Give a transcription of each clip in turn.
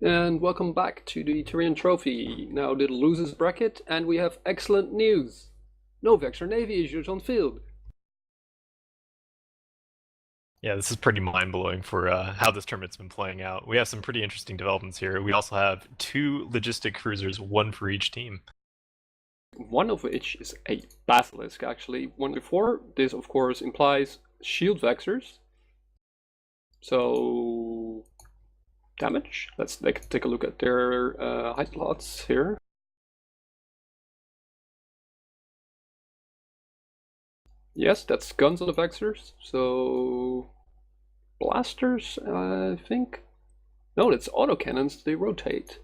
And welcome back to the Tyrian trophy. Now the losers bracket, and we have excellent news. No Vexor Navy issues on field. Yeah, this is pretty mind-blowing for how this tournament's been playing out. We have some pretty interesting developments here. We also have 2 logistic cruisers, 1 for each team. One of which is a Basilisk, actually. 1 before. This, of course, implies shield Vexors. So damage. Let's take a look at their height slots here. Yes, that's guns on the Vexors. So blasters, I think. No, that's autocannons. They rotate.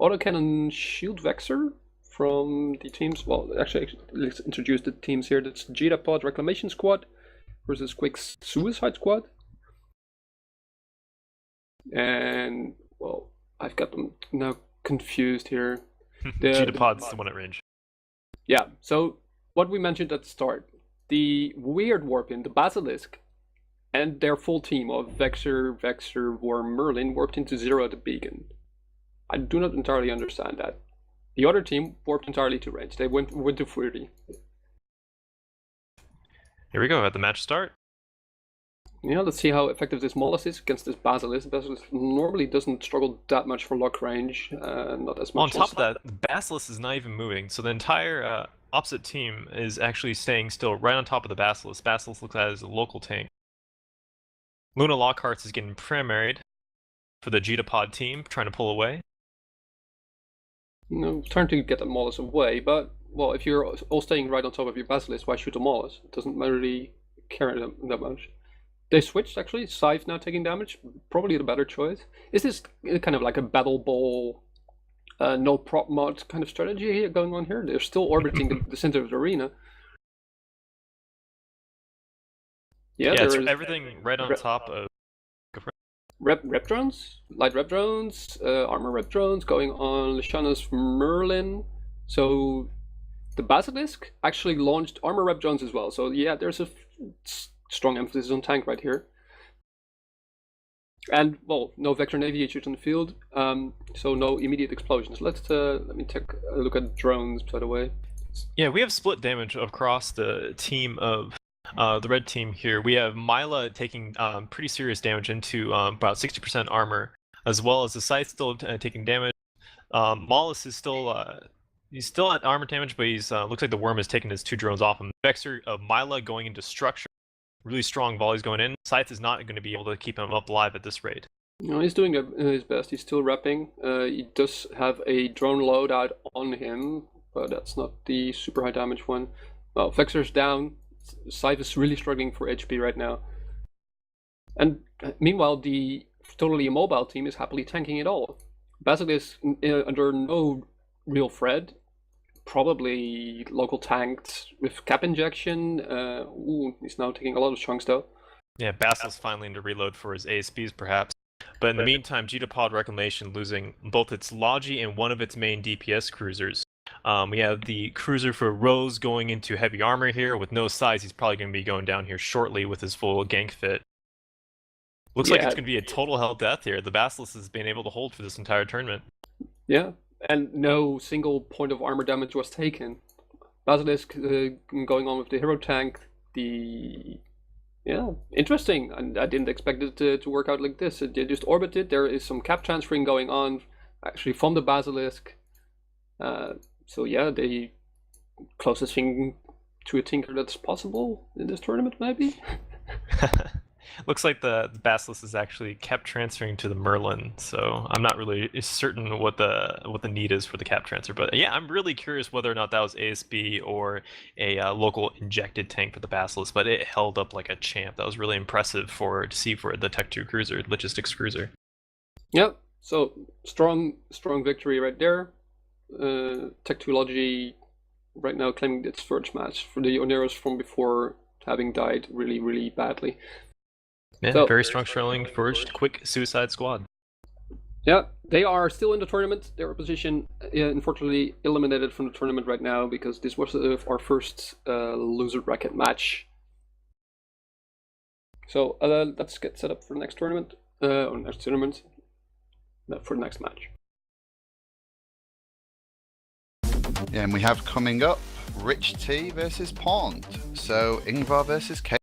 Autocannon shield Vexor from the teams. Well, actually, let's introduce the teams here. That's Jita Pod Reclamation Squad versus Quick's Suicide Squad. And, well, I've got them now confused here. Jita Pod's the one at range. Yeah, so what we mentioned at the start. The weird warp in, the Basilisk, and their full team of Vexor, Worm, Merlin warped into 0 at the beacon. I do not entirely understand that. The other team warped entirely to range. They went to 30. Here we go, at the match start. Yeah, let's see how effective this Mollusk is against this Basilisk. Basilisk normally doesn't struggle that much for lock range, not as much. On top of that, the Basilisk is not even moving, so the entire opposite team is actually staying still right on top of the Basilisk. Basilisk looks at as a local tank. Luna Lockhart's is getting primaried for the Jita Pod team, trying to pull away. No, trying to get the Mollusk away, but, well, if you're all staying right on top of your Basilisk, why shoot the Mollusk? It doesn't really carry them that much. They switched, actually. Scythe now taking damage. Probably the better choice. Is this kind of like a Battle Ball, no prop mod kind of strategy here going on here? They're still orbiting the center of the arena. Yeah, it's everything right on top of... Rep drones, light rep drones, armor rep drones going on Lashana's Merlin. So the Basilisk actually launched armor rep drones as well. So yeah, there's a strong emphasis on tank right here. And, well, no Vexor Navy issues on the field, so no immediate explosions. Let me take a look at drones, by the way. Yeah, we have split damage across the team of the red team here. We have Mila taking pretty serious damage into about 60% armor, as well as the Scythe still taking damage. Mollusk is still he's still at armor damage, but he's looks like the Worm has taken his 2 drones off him. Vexor of Mila going into structure. Really strong volleys going in. Scythe is not going to be able to keep him up alive at this rate. No, he's doing his best. He's still repping. He does have a drone loadout on him, but that's not the super high damage one. Well, Vexor's down. Scythe is really struggling for HP right now. And meanwhile, the totally immobile team is happily tanking it all. Basilisk is under no real threat. Probably local tanked with cap injection. He's now taking a lot of chunks though. Yeah, Basilisk finally into reload for his ASPs perhaps. But in the meantime, Jita Pod Reclamation losing both its Logi and one of its main DPS cruisers. We have the cruiser for Rose going into heavy armor here with no size. He's probably going to be going down here shortly with his full gank fit. Looks like it's going to be a total hell death here. The Basilisk has been able to hold for this entire tournament. Yeah. And no single point of armor damage was taken. Basilisk going on with the hero tank. Yeah, interesting. And I didn't expect it to work out like this. They just orbited. There is some cap transferring going on, actually from the Basilisk. So yeah, the closest thing to a Tinker that's possible in this tournament, maybe. Looks like the Basilisk has actually kept transferring to the Merlin, so I'm not really certain what the need is for the cap transfer. But yeah, I'm really curious whether or not that was ASB or a local injected tank for the Basilisk. But it held up like a champ. That was really impressive to see for the Tech 2 cruiser, logistics cruiser. Yep. So strong victory right there. Tech 2 Logi right now claiming its first match for the Oneros from before having died really badly. Yeah, so, very strong showing for Quick Suicide Squad. Yeah, they are still in the tournament. Their opposition, unfortunately, eliminated from the tournament right now because this was our first loser bracket match. So let's get set up for the next tournament. Or next tournament. No, for the next match. Yeah, and we have coming up Rich T versus Pond. So Ingvar versus K.